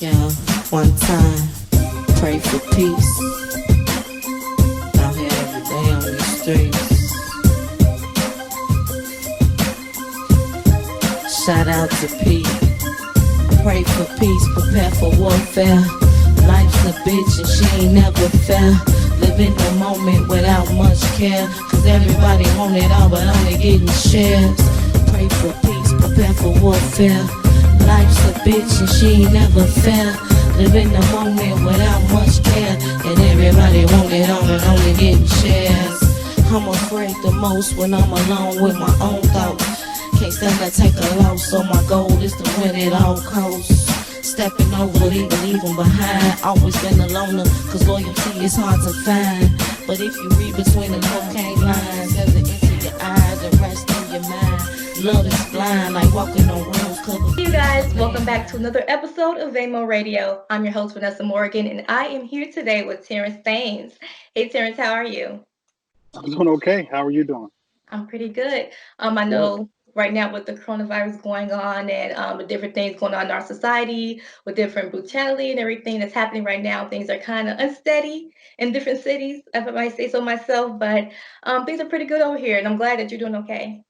Yeah, one time, pray for peace. Out here every day on these streets. Shout out to Pete. Pray for peace, prepare for warfare. Life's a bitch and she ain't never fair. Live in the moment without much care. Cause everybody want it all but only getting shares. Pray for peace, prepare for warfare. Life's a bitch and she ain't never fair. Live in the moment without much care. And everybody want it all but only getting shares. I'm afraid the most when I'm alone with my own thoughts. Can't stand to take a loss, so my goal is to win at all costs. Stepping over, leaving behind. Always been a loner, cause loyalty is hard to find. But if you read between the cocaine lines, as it into your eyes and rest in your mind. Love is blind, like walking on rose covered. Hey you guys, welcome back to another episode of VaMo Radio. I'm your host, Vanessa Morgan, and I am here today with Terrence Thames. Hey Terrence, how are you? I'm doing okay. How are you doing? I'm pretty good. I know right now with the coronavirus going on and the different things going on in our society with different brutality and everything that's happening right now, things are kind of unsteady in different cities, if I might say so myself, but things are pretty good over here, and I'm glad that you're doing okay.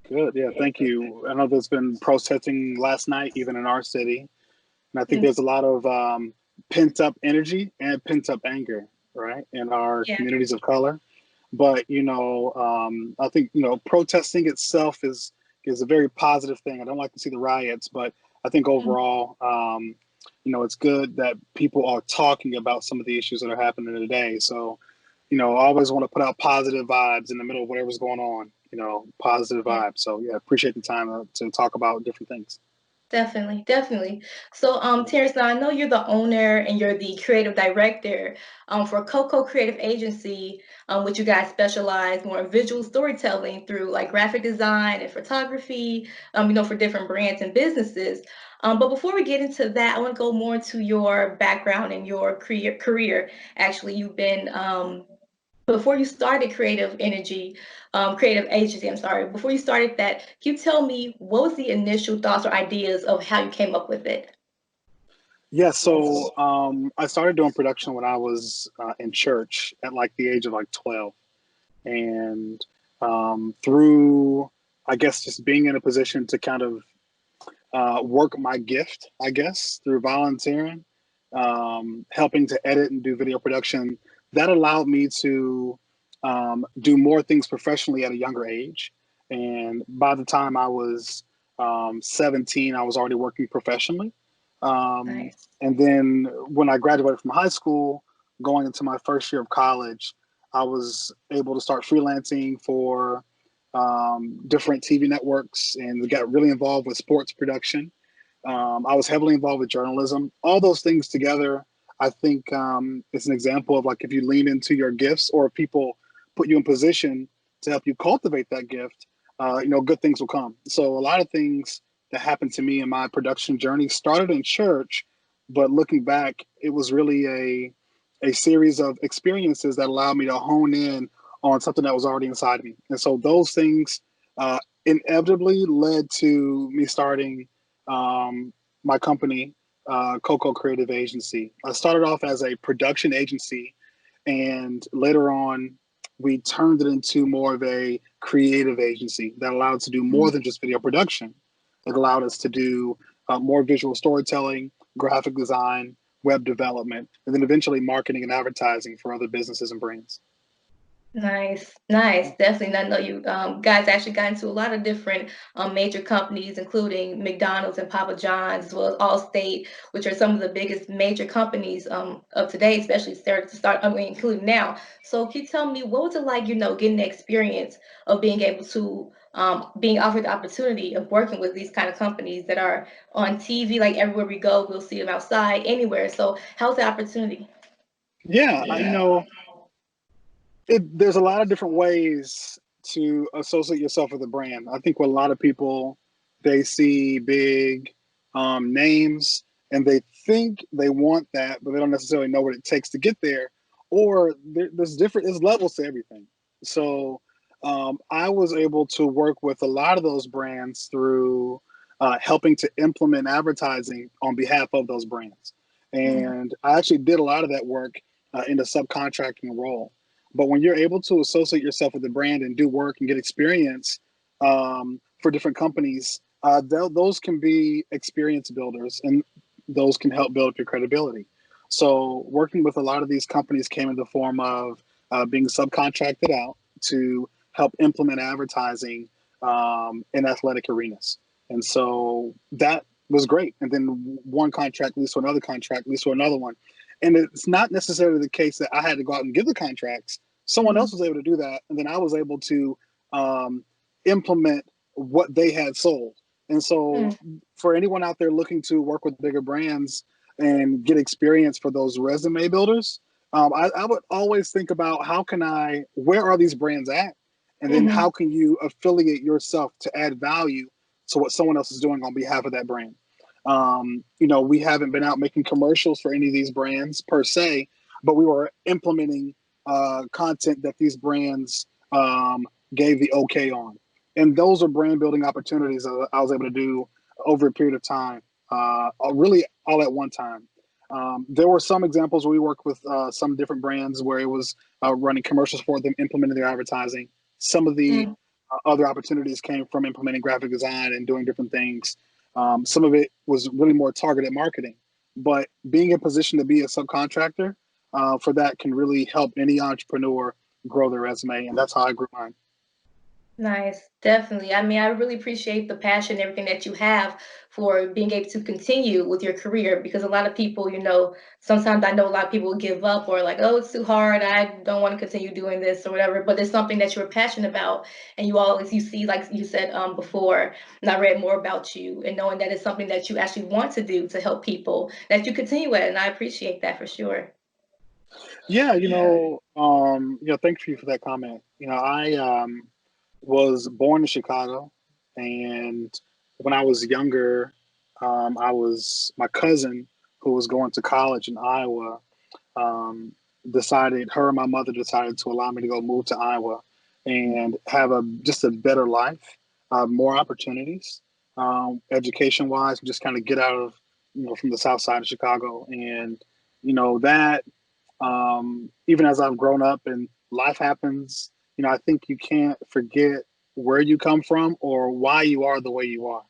Good. Yeah, thank you. I know there's been protesting last night, even in our city. And I think there's a lot of pent up energy and pent up anger, right, in our Yeah. communities of color. But, I think, protesting itself is a very positive thing. I don't like to see the riots, but I think overall, it's good that people are talking about some of the issues that are happening today. So, I always want to put out positive vibes in the middle of whatever's going on, positive Yeah. vibes. So, yeah, appreciate the time to talk about different things. Definitely, definitely. So, Terrence, now I know you're the owner and you're the creative director for Coco Creative Agency, which you guys specialize more in visual storytelling through like graphic design and photography, for different brands and businesses. But before we get into that, I want to go more into your background and your career. Actually, you've been before you started creative agency, I'm sorry, before you started that, can you tell me what was the initial thoughts or ideas of how you came up with it? Yeah, so I started doing production when I was in church at like the age of like 12. And through, I guess, just being in a position to kind of work my gift, I guess, through volunteering, helping to edit and do video production, that allowed me to do more things professionally at a younger age. And by the time I was 17, I was already working professionally. Nice. And then when I graduated from high school, going into my first year of college, I was able to start freelancing for different TV networks and got really involved with sports production. I was heavily involved with journalism. All those things together, I think it's an example of like if you lean into your gifts or if people put you in position to help you cultivate that gift, good things will come. So a lot of things that happened to me in my production journey started in church, but looking back, it was really a series of experiences that allowed me to hone in on something that was already inside me. And so those things inevitably led to me starting my company, Coco Creative Agency. I started off as a production agency, and later on, we turned it into more of a creative agency that allowed us to do more than just video production. It allowed us to do more visual storytelling, graphic design, web development, and then eventually marketing and advertising for other businesses and brands. Nice, nice. Definitely. And I know you guys actually got into a lot of different major companies, including McDonald's and Papa John's, as well as Allstate, which are some of the biggest major companies of today, especially including now. So can you tell me what was it like, getting the experience of being able to being offered the opportunity of working with these kind of companies that are on TV, like everywhere we go, we'll see them outside, anywhere. So how's the opportunity? Yeah, there's a lot of different ways to associate yourself with a brand. I think with a lot of people, they see big names and they think they want that, but they don't necessarily know what it takes to get there. Or there's levels to everything. So I was able to work with a lot of those brands through helping to implement advertising on behalf of those brands. And I actually did a lot of that work in a subcontracting role. But when you're able to associate yourself with the brand and do work and get experience for different companies, those can be experience builders, and those can help build up your credibility. So working with a lot of these companies came in the form of being subcontracted out to help implement advertising in athletic arenas. And so that was great. And then one contract leads to another contract, leads to another one. And it's not necessarily the case that I had to go out and give the contracts. Someone else was able to do that. And then I was able to implement what they had sold. And so for anyone out there looking to work with bigger brands and get experience for those resume builders, I would always think about where are these brands at? And then how can you affiliate yourself to add value to what someone else is doing on behalf of that brand? We haven't been out making commercials for any of these brands per se, but we were implementing content that these brands gave the okay on. And those are brand building opportunities that I was able to do over a period of time, really all at one time. There were some examples where we worked with some different brands where it was running commercials for them, implementing their advertising. Some of the other opportunities came from implementing graphic design and doing different things. Some of it was really more targeted marketing, but being in position to be a subcontractor for that can really help any entrepreneur grow their resume. And that's how I grew mine. Nice, definitely. I mean, I really appreciate the passion and everything that you have for being able to continue with your career, because a lot of people, sometimes I know a lot of people give up or like, oh, it's too hard. I don't want to continue doing this or whatever, but it's something that you're passionate about. And you see, like you said before, and I read more about you, and knowing that it's something that you actually want to do to help people, that you continue it. And I appreciate that for sure. Yeah, thank you for that comment. I was born in Chicago, and when I was younger, my cousin who was going to college in Iowa, her and my mother decided to allow me to go move to Iowa and have just a better life, more opportunities, education wise, just kind of get out of, from the south side of Chicago. And, that even as I've grown up and life happens, I think you can't forget where you come from or why you are the way you are.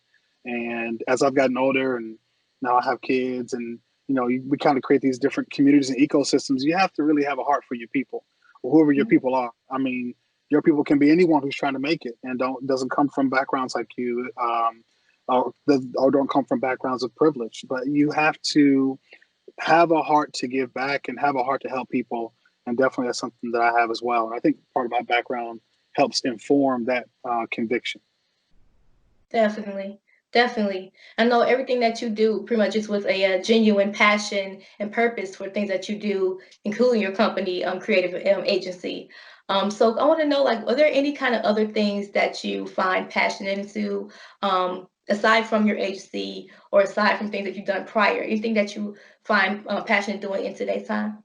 And as I've gotten older and now I have kids, and we kind of create these different communities and ecosystems, you have to really have a heart for your people, or whoever your people are. I mean, your people can be anyone who's trying to make it and doesn't come from backgrounds like you, or don't come from backgrounds of privilege. But you have to have a heart to give back and have a heart to help people. And definitely that's something that I have as well. And I think part of my background helps inform that conviction. Definitely. Definitely. I know everything that you do pretty much is with a genuine passion and purpose for things that you do, including your company, creative agency. So I want to know, like, are there any kind of other things that you find passionate into, aside from your agency or aside from things that you've done prior? Anything that you find passionate doing in today's time?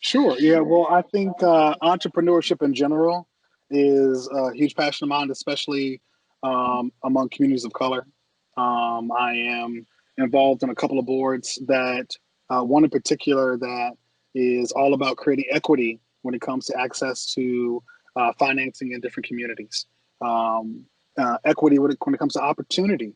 Sure. Yeah. Well, I think entrepreneurship in general is a huge passion of mine, especially among communities of color. I am involved in a couple of boards one in particular that is all about creating equity when it comes to access to financing in different communities. Equity when it comes to opportunity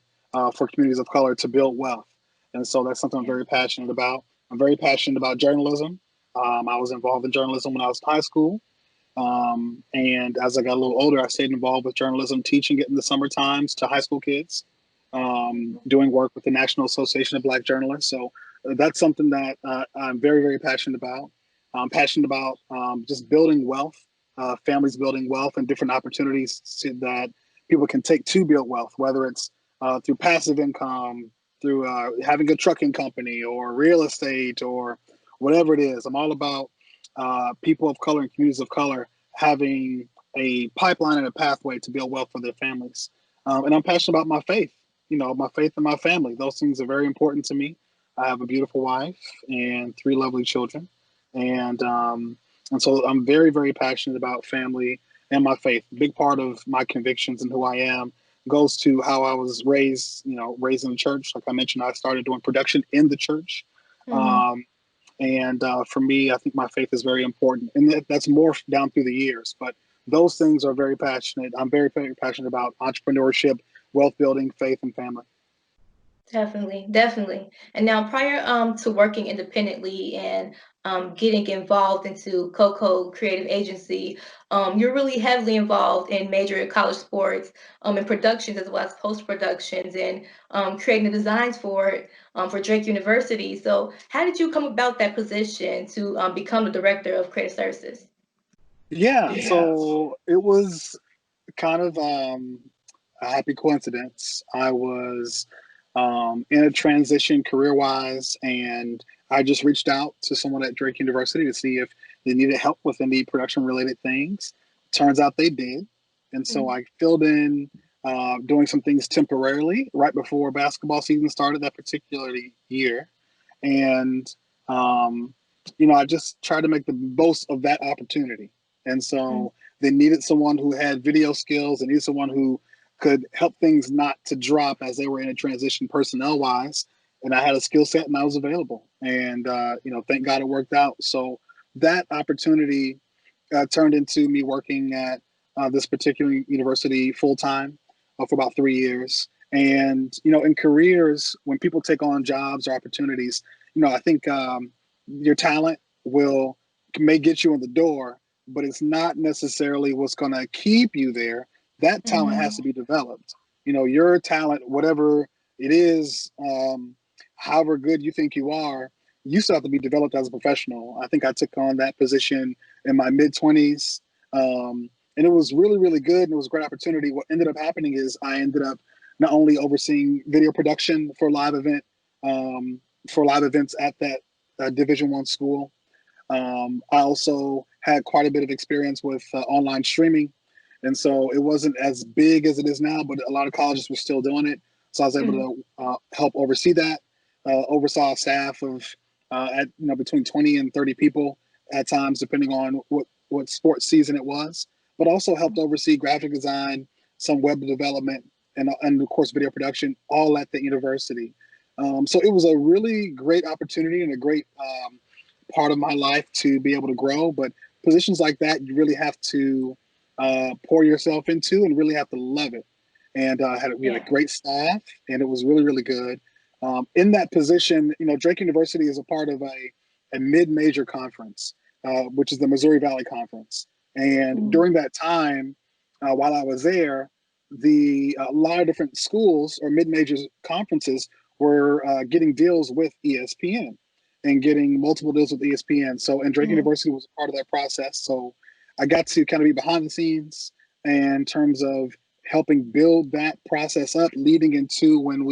for communities of color to build wealth. And so that's something I'm very passionate about. I'm very passionate about journalism. I was involved in journalism when I was in high school. And as I got a little older, I stayed involved with journalism, teaching it in the summer times to high school kids, doing work with the National Association of Black Journalists. So that's something that I'm very, very passionate about. I'm passionate about just building wealth, families building wealth, and different opportunities that people can take to build wealth, whether it's through passive income, through having a trucking company or real estate or whatever it is. I'm all about people of color and communities of color having a pipeline and a pathway to build wealth for their families. And I'm passionate about my faith, my faith and my family. Those things are very important to me. I have a beautiful wife and 3 lovely children. And so I'm very, very passionate about family and my faith. A big part of my convictions and who I am goes to how I was raised, raised in the church. Like I mentioned, I started doing production in the church. Mm-hmm. And for me, I think my faith is very important. And that's morphed down through the years. But those things are very passionate. I'm very, very passionate about entrepreneurship, wealth building, faith, and family. Definitely, definitely. And now, prior to working independently and getting involved into Coco Creative Agency, you're really heavily involved in major college sports, and productions as well as post productions, and creating the designs for it for Drake University. So, how did you come about that position to become the director of creative services? Yeah, so it was kind of a happy coincidence. I was in a transition career wise, and I just reached out to someone at Drake University to see if they needed help with any production related things. Turns out they did. And so I filled in doing some things temporarily right before basketball season started that particular year. And, I just tried to make the most of that opportunity. And so they needed someone who had video skills. They needed someone who could help things not to drop as they were in a transition personnel wise. And I had a skill set and I was available. And, thank God it worked out. So that opportunity turned into me working at this particular university full time for about 3 years. And, in careers, when people take on jobs or opportunities, I think your talent may get you in the door, but it's not necessarily what's going to keep you there. That talent has to be developed. Your talent, whatever it is, however good you think you still have to be developed as a professional. I think I took on that position in my mid-20s, and it was really, really good, and it was a great opportunity. What ended up happening is I ended up not only overseeing video production for live events at that Division I school. I also had quite a bit of experience with online streaming. And so it wasn't as big as it is now, but a lot of colleges were still doing it. So I was able to help oversee that, oversaw a staff of between 20 and 30 people at times, depending on what sports season it was, but also helped oversee graphic design, some web development, and of course, video production, all at the university. So it was a really great opportunity and a great part of my life to be able to grow. But positions like that, you really have to pour yourself into and really have to love it. And we had a great staff, and it was really, really good. In that position, Drake University is a part of a mid-major conference, which is the Missouri Valley Conference. And during that time, while I was there, a lot of different schools or mid-major conferences were getting deals with ESPN and getting multiple deals with ESPN. So, and Drake University was a part of that process. So I got to kind of be behind the scenes in terms of helping build that process up, leading into when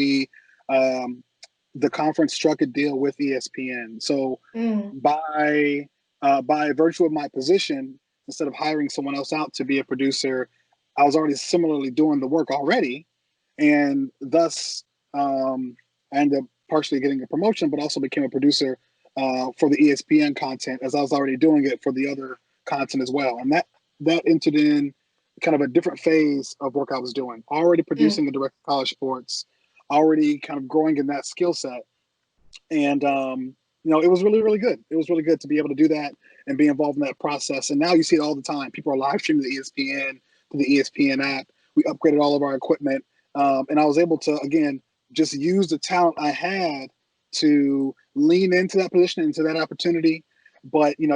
the conference struck a deal with ESPN. So by virtue of my position, instead of hiring someone else out to be a producer, I was already similarly doing the work already. And thus, I ended up partially getting a promotion, but also became a producer for the ESPN content, as I was already doing it for the other content as well. And that entered in kind of a different phase of work I was doing, already producing and directing college sports, already kind of growing in that skill set. And, it was really, really good. It was really good to be able to do that and be involved in that process. And now you see it all the time. People are live streaming the ESPN to the ESPN app. We upgraded all of our equipment. And I was able to, again, just use the talent I had to lean into that position, into that opportunity. But, you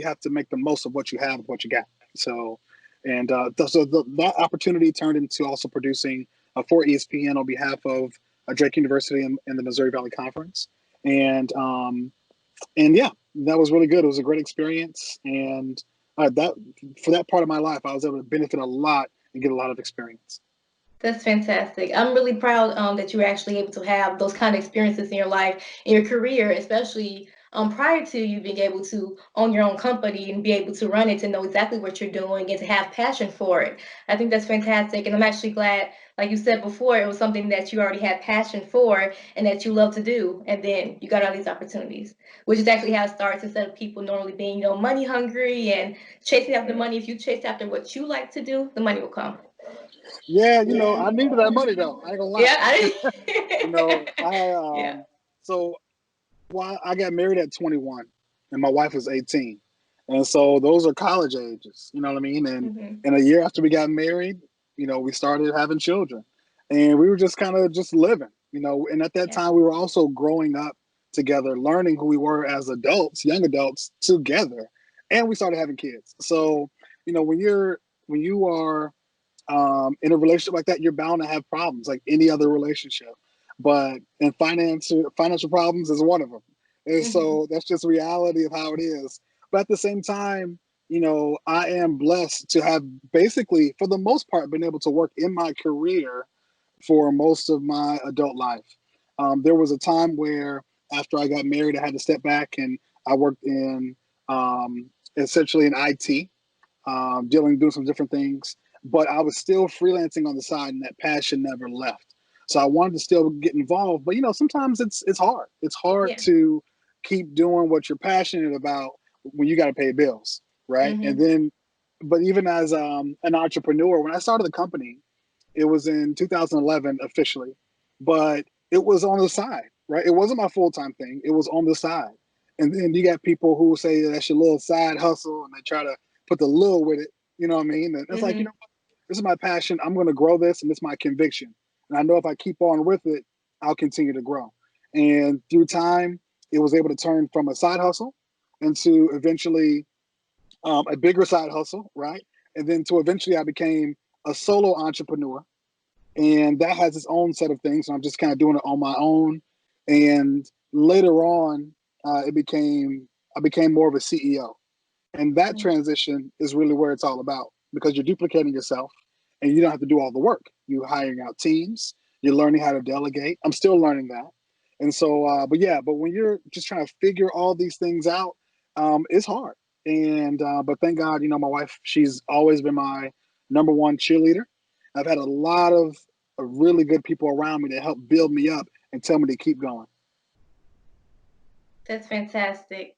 have to make the most of what you have, what you got. So, and that opportunity turned into also producing for ESPN on behalf of Drake University and the Missouri Valley Conference. And yeah, that was really good. It was a great experience. And that for that part of my life, I was able to benefit a lot and get a lot of experience. That's fantastic. I'm really proud that you were actually able to have those kind of experiences in your life, in your career, especially prior to you being able to own your own company and be able to run it, to know exactly what you're doing and to have passion for it. I think that's fantastic. And I'm actually glad, like you said before, it was something that you already had passion for and that you love to do. And then you got all these opportunities, which is actually how it starts, instead of people normally being, money hungry and chasing after money. If you chase after what you like to do, the money will come. Yeah, I needed that money though. I ain't gonna lie. Yeah, I yeah. so well, I got married at 21 and my wife was 18. And so those are college ages, you know what I mean? Hmm. And a year after we got married, we started having children. And we were just kind of just living, and at that Yeah. time we were also growing up together, learning who we were as adults, young adults together. And we started having kids. So, when you are in a relationship like that, you're bound to have problems like any other relationship. But in financial problems is one of them. And Hmm. so that's just reality of how it is. But at the same time, I am blessed to have basically, for the most part, been able to work in my career for most of my adult life. There was a time where after I got married, I had to step back and I worked in essentially in IT, doing some different things. But I was still freelancing on the side, and that passion never left. So I wanted to still get involved, but sometimes it's hard. It's hard Yeah. to keep doing what you're passionate about when you got to pay bills, right? And Hmm. then, but even as an entrepreneur, when I started the company, it was in 2011 officially, but it was on the side, right? It wasn't my full time thing. It was on the side. And then you got people who say that's your little side hustle, and they try to put the little with it. You know what I mean? And it's like, Hmm. what? This is my passion. I'm going to grow this, and it's my conviction. And I know if I keep on with it, I'll continue to grow. And through time, it was able to turn from a side hustle into eventually a bigger side hustle, right? And then to eventually, I became a solo entrepreneur, and that has its own set of things. So I'm just kind of doing it on my own. And later on, I became more of a CEO, and that transition is really where it's all about because you're duplicating yourself, and you don't have to do all the work. You're hiring out teams. You're learning how to delegate. I'm still learning that, and so, but when you're just trying to figure all these things out, it's hard. And but thank God, my wife, she's always been my number one cheerleader. I've had a lot of really good people around me that help build me up and tell me to keep going. That's fantastic.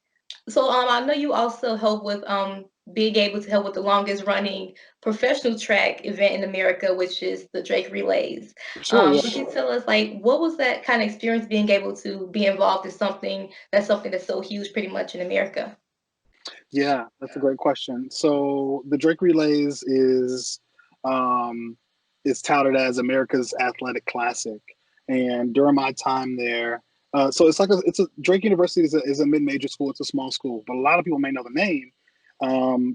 So I know you also help with being able to help with the longest running professional track event in America, which is the Drake Relays. Sure, yeah. Could you tell us like what was that kind of experience being able to be involved in something that's so huge pretty much in America? Yeah, that's a great question. So the Drake Relays um, is touted as America's athletic classic, and during my time there, so it's a Drake University is a mid-major school. It's a small school, but a lot of people may know the name.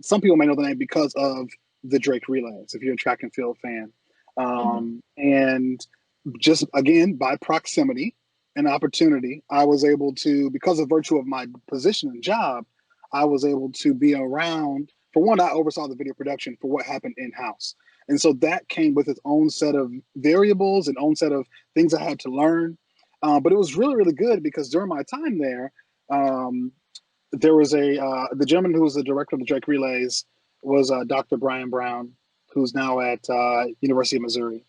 Some people may know the name because of the Drake Relays. If you're a track and field fan, Hmm. and just again by proximity and opportunity, I was able to, because of virtue of my position and job, I was able to be around. For one, I oversaw the video production for what happened in house. And so that came with its own set of variables and own set of things I had to learn. But it was really, really good because during my time there, um, there was the gentleman who was the director of the Drake Relays was Dr. Brian Brown, who's now at University of Missouri,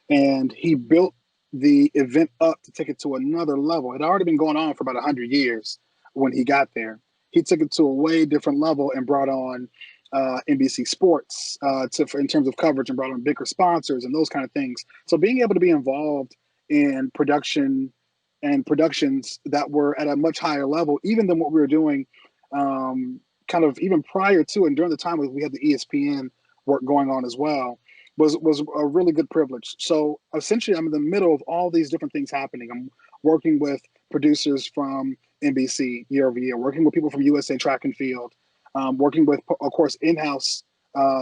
and he built the event up to take it to another level. It had already been going on for about 100 years when he got there. He took it to a way different level and brought on NBC Sports in terms of coverage, and brought on bigger sponsors and those kind of things. So being able to be involved in production and productions that were at a much higher level, even than what we were doing, kind of even prior to and during the time we had the ESPN work going on as well, was a really good privilege. So essentially, I'm in the middle of all these different things happening. I'm working with producers from NBC year over year, working with people from USA Track and Field, working with, of course, in-house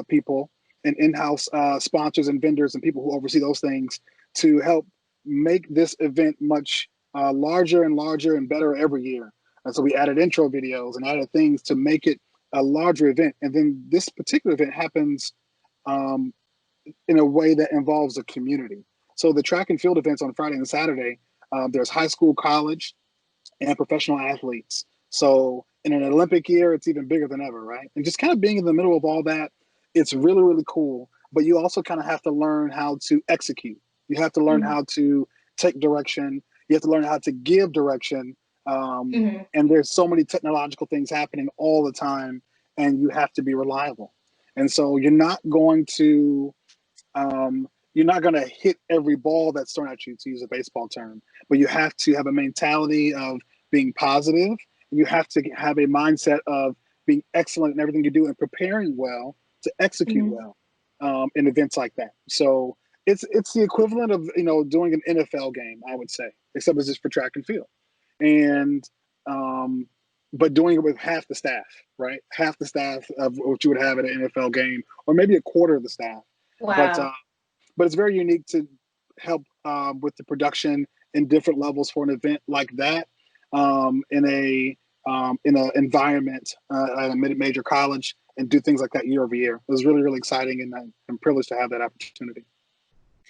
people and in-house sponsors and vendors and people who oversee those things to help make this event much larger and larger and better every year. And so we added intro videos and added things to make it a larger event. And then this particular event happens um, in a way that involves a community. So the track and field events on Friday and Saturday, there's high school, college, and professional athletes. So in an Olympic year, it's even bigger than ever, right? And just kind of being in the middle of all that, it's really, really cool. But you also kind of have to learn how to execute. You have to learn Hmm. how to take direction. You have to learn how to give direction. Hmm. And there's so many technological things happening all the time, and you have to be reliable. And so you're not going to you're not going to hit every ball that's thrown at you, to use a baseball term, but you have to have a mentality of being positive. You have to have a mindset of being excellent in everything you do and preparing well to execute Mhm. well in events like that. So it's the equivalent of doing an NFL game, I would say, except it's just for track and field, and but doing it with half the staff, right? Half the staff of what you would have at an NFL game, or maybe a quarter of the staff. But Wow. but it's very unique to help with the production in different levels for an event like that in an environment at a mid-major college, and do things like that year over year. It was really, really exciting, and I'm privileged to have that opportunity.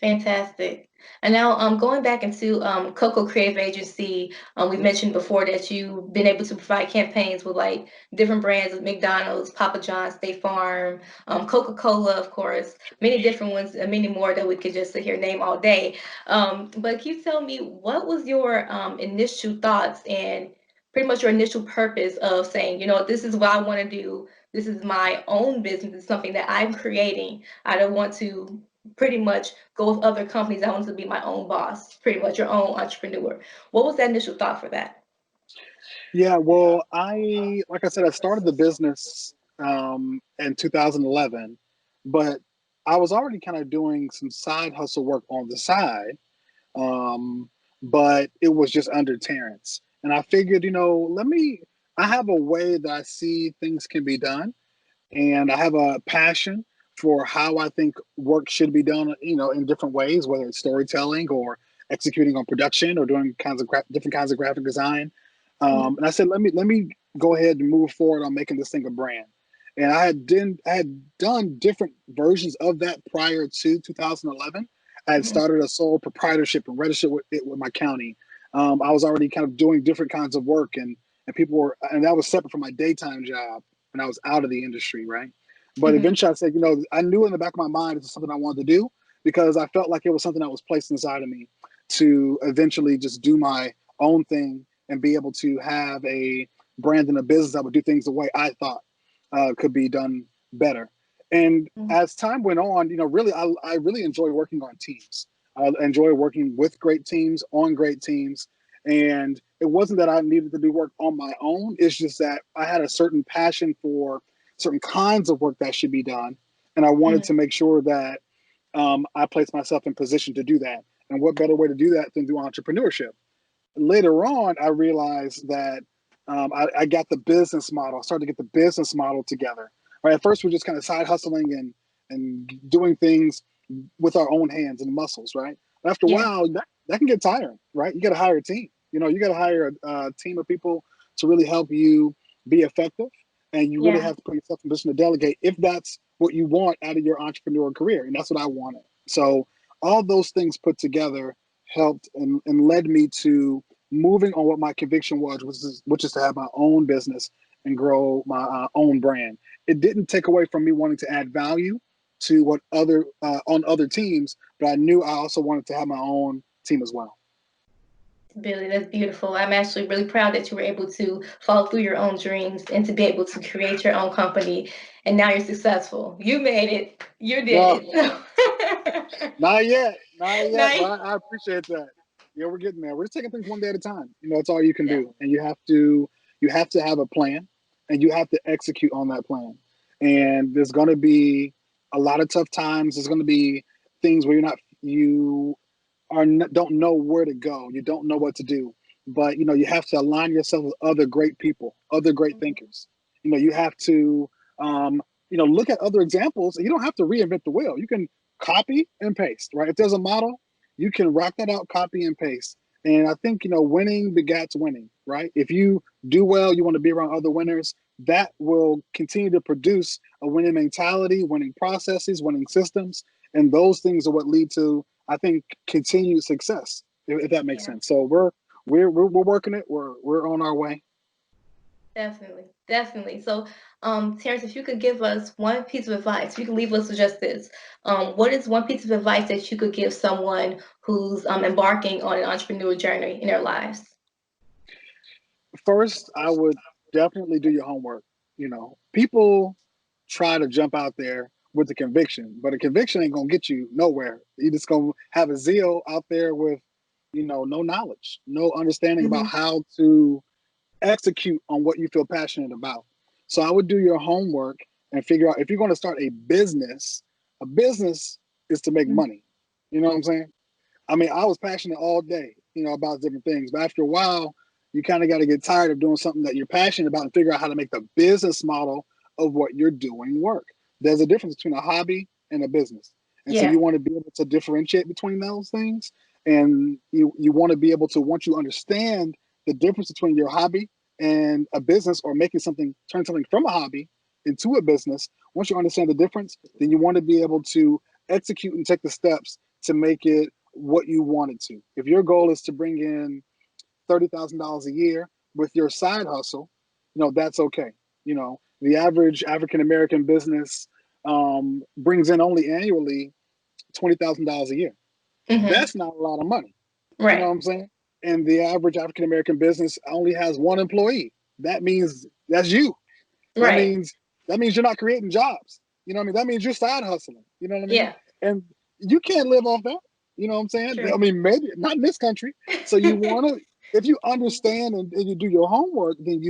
Fantastic. And now, going back into Coco Creative Agency, we mentioned before that you've been able to provide campaigns with like different brands of McDonald's, Papa John's, State Farm, Coca-Cola, of course, many different ones, and many more that we could just sit here and name all day. But can you tell me what was your initial thoughts and pretty much your initial purpose of saying, you know, this is what I want to do. This is my own business. It's something that I'm creating. I don't want to pretty much go with other companies. I want to be my own boss, pretty much your own entrepreneur. What was that initial thought for that? Yeah, well, like I said, I started the business in 2011, but I was already kind of doing some side hustle work on the side, um, but it was just under Terrence. And I figured, I have a way that I see things can be done, and I have a passion for how I think work should be done, in different ways, whether it's storytelling or executing on production or doing different kinds of graphic design. Mhm. And I said, let me go ahead and move forward on making this thing a brand. And I had done different versions of that prior to 2011. I had Mhm. started a sole proprietorship and registered with it with my county. I was already kind of doing different kinds of work, and people were, and that was separate from my daytime job when I was out of the industry, right? But Mhm. eventually I said, I knew in the back of my mind this is something I wanted to do, because I felt like it was something that was placed inside of me to eventually just do my own thing and be able to have a brand and a business that would do things the way I thought could be done better. And Mhm. as time went on, really, I really enjoy working on teams. I enjoy working with great teams, on great teams. And it wasn't that I needed to do work on my own. It's just that I had a certain passion for certain kinds of work that should be done. And I wanted Mhm. to make sure that I placed myself in position to do that. And what better way to do that than through entrepreneurship? Later on, I realized that I got the business model. I started to get the business model together. Right. At first, we're just kind of side hustling and doing things with our own hands and muscles. Right. But after a Yeah. while, that can get tiring. Right. You got to hire a team. You got to hire a team of people to really help you be effective, and you really Yeah. have to put yourself in position to delegate if that's what you want out of your entrepreneurial career, and that's what I wanted. So all those things put together helped and led me to moving on what my conviction was, which is to have my own business and grow my own brand. It didn't take away from me wanting to add value to what other on other teams, but I knew I also wanted to have my own team as well. Billy, that's beautiful. I'm actually really proud that you were able to follow through your own dreams and to be able to create your own company. And now you're successful. You made it. You No, did it. So not yet, now, but I appreciate that. Yeah, we're getting there. We're just taking things one day at a time. It's all you can yeah. do, and you have to have a plan, and you have to execute on that plan. And there's going to be a lot of tough times. There's going to be things where don't know where to go. You don't know what to do, but you have to align yourself with other great people, other great Mhm. thinkers. You have to look at other examples. You don't have to reinvent the wheel. You can copy and paste, right? If there's a model, you can rock that out, copy and paste. And I think winning begats winning, right? If you do well, you want to be around other winners. That will continue to produce a winning mentality, winning processes, winning systems, and those things are what lead to, I think, continued success, if that makes Yeah. sense. So we're working it. We're on our way. Definitely, definitely. So, Terrence, if you could give us one piece of advice, you can leave us with just this. What is one piece of advice that you could give someone who's embarking on an entrepreneurial journey in their lives? First, I would definitely do your homework. People try to jump out there with the conviction. But a conviction ain't gonna get you nowhere. You just gonna have a zeal out there with, no knowledge, no understanding about how to execute on what you feel passionate about. So I would do your homework and figure out if you're going to start a business is to make money. You know what I'm saying? I mean, I was passionate all day, about different things, but after a while, you kind of got to get tired of doing something that you're passionate about and figure out how to make the business model of what you're doing work. There's a difference between a hobby and a business. And so Yeah. you want to be able to differentiate between those things. And you want to be able to, once you understand the difference between your hobby and a business, or turn something from a hobby into a business, once you understand the difference, then you want to be able to execute and take the steps to make it what you want it to. If your goal is to bring in $30,000 a year with your side hustle, that's okay. The average African American business brings in only annually $20,000 a year. That's not a lot of money. You know what Right. I'm saying? And the average African American business only has one employee. That means that's you. That Right. means you're not creating jobs. You know what I mean? That means you're side hustling. You know what I mean? Yeah. And you can't live off that. You know what I'm saying? I True. mean, maybe not in this country. So you want to, if you understand and you do your homework, then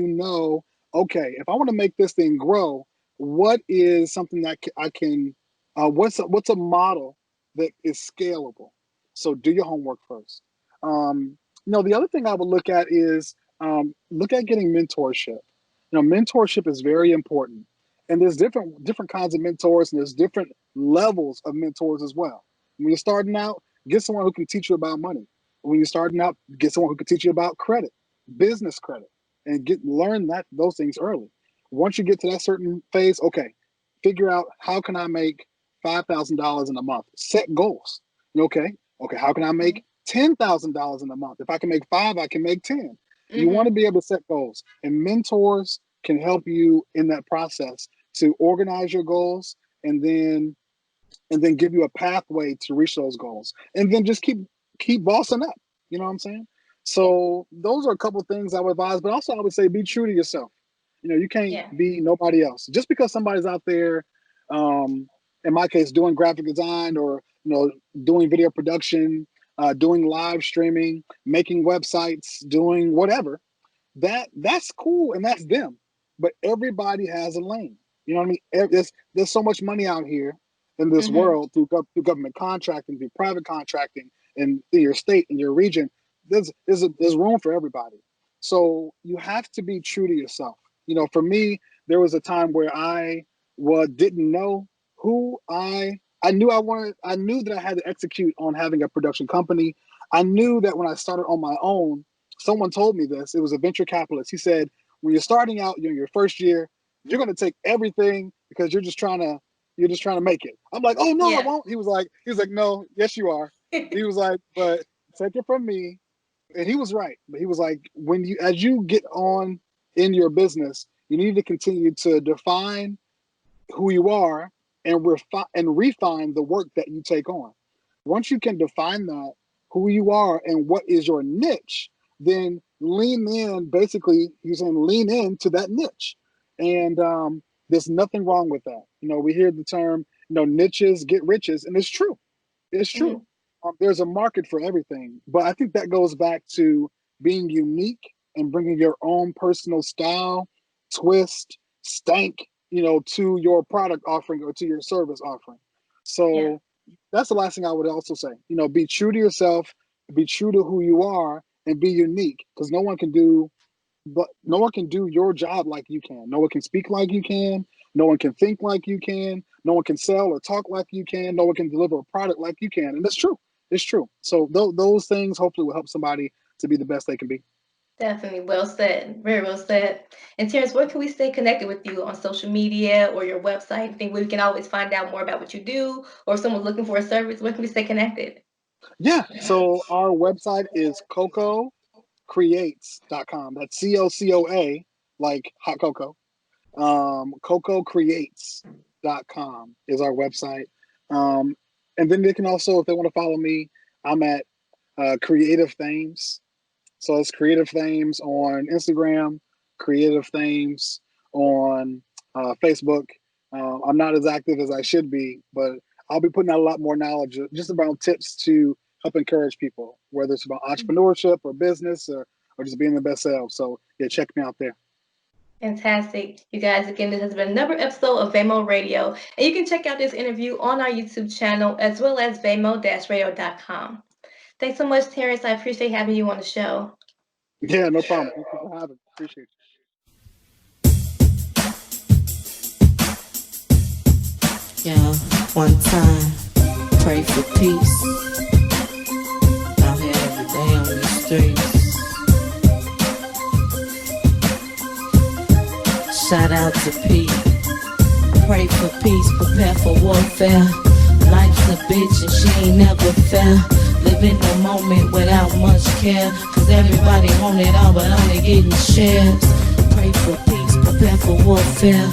okay, if I want to make this thing grow, what is something that I can, what's a model that is scalable? So do your homework first. The other thing I would look at is look at getting mentorship. Mentorship is very important, and there's different kinds of mentors, and there's different levels of mentors as well. When you're starting out, get someone who can teach you about money. When you're starting out, get someone who can teach you about credit, business credit, and learn those things early. Once you get to that certain phase, okay, figure out how can I make $5,000 in a month. Set goals. Okay, how can I make $10,000 in a month? If I can make 5, I can make 10. You want to be able to set goals, and mentors can help you in that process to organize your goals and then give you a pathway to reach those goals, and then just keep bossing up. You know what I'm saying? So those are a couple of things I would advise, but also I would say be true to yourself. You can't Yeah. be nobody else. Just because somebody's out there, in my case, doing graphic design, or doing video production, doing live streaming, making websites, doing whatever, that's cool and that's them. But everybody has a lane. You know what I mean? There's so much money out here in this world through government contracting, through private contracting, and in your state, in your region. There's room for everybody. So you have to be true to yourself. For me, there was a time where I didn't know who I knew I wanted. I knew that I had to execute on having a production company. I knew that when I started on my own, someone told me this. It was a venture capitalist. He said, when you're starting out, your first year, you're going to take everything because you're just trying to make it. I'm like, oh no, I Yeah. won't. He was like, no, yes you are. He was like, but take it from me. And he was right. But he was like, as you get on in your business, you need to continue to define who you are and refine the work that you take on. Once you can define that, who you are and what is your niche, then lean in. Basically, he's saying lean into that niche, and there's nothing wrong with that. We hear the term, niches get riches, and it's true. It's true. There's a market for everything, but I think that goes back to being unique and bringing your own personal style, twist, stank, to your product offering or to your service offering. Yeah. So that's the last thing I would also say. Be true to yourself, be true to who you are, and be unique, because no one can do your job like you can. No one can speak like you can. No one can think like you can. No one can sell or talk like you can. No one can deliver a product like you can. And that's true. It's true. So those things hopefully will help somebody to be the best they can be. Definitely. Well said. Very well said. And Terrence, where can we stay connected with you on social media or your website? I think we can always find out more about what you do, or if someone's looking for a service, where can we stay connected? Yeah. So our website is cococreates.com. That's COCOA, like hot cocoa. Cococreates.com is our website. And then they can also, if they want to follow me, I'm at Creative Thames. So it's Creative Thames on Instagram, Creative Thames on Facebook, I'm not as active as I should be, but I'll be putting out a lot more knowledge just about tips to help encourage people, whether it's about entrepreneurship or business or just being the best self. So yeah, check me out there. Fantastic. You guys, again, this has been another episode of VaMo Radio. And you can check out this interview on our YouTube channel as well as vamo-radio.com. Thanks so much, Terrence. I appreciate having you on the show. Yeah, no problem. Thank you for having me. Appreciate you. Yeah, one time, pray for peace. Out here every day on the streets. Shout out to Pete. Pray for peace, prepare for warfare. Life's a bitch and she ain't never fair. Live in the moment without much care. Cause everybody want it all but only getting shares. Pray for peace, prepare for warfare.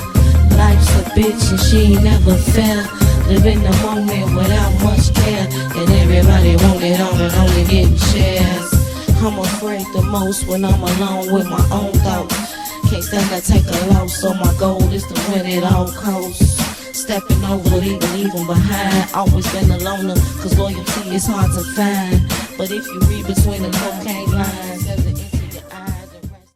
Life's a bitch and she ain't never fair. Live in the moment without much care. And everybody want it all but only getting shares. I'm afraid the most when I'm alone with my own thoughts. Can't stand to take a loss, so my goal is to win it all costs. Stepping over, leaving behind. Always been a loner, cause loyalty is hard to find. But if you read between the cocaine lines, there's an into your eyes and rest.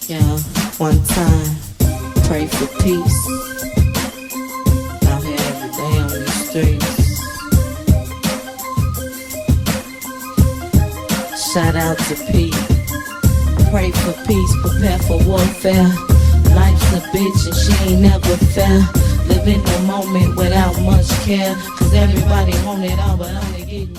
Yeah, one time, pray for peace. Out here every day on the streets. Shout out to Pete. Pray for peace, prepare for warfare. Life's a bitch and she ain't never fair. Live in the moment without much care. Cause everybody want it all but only getting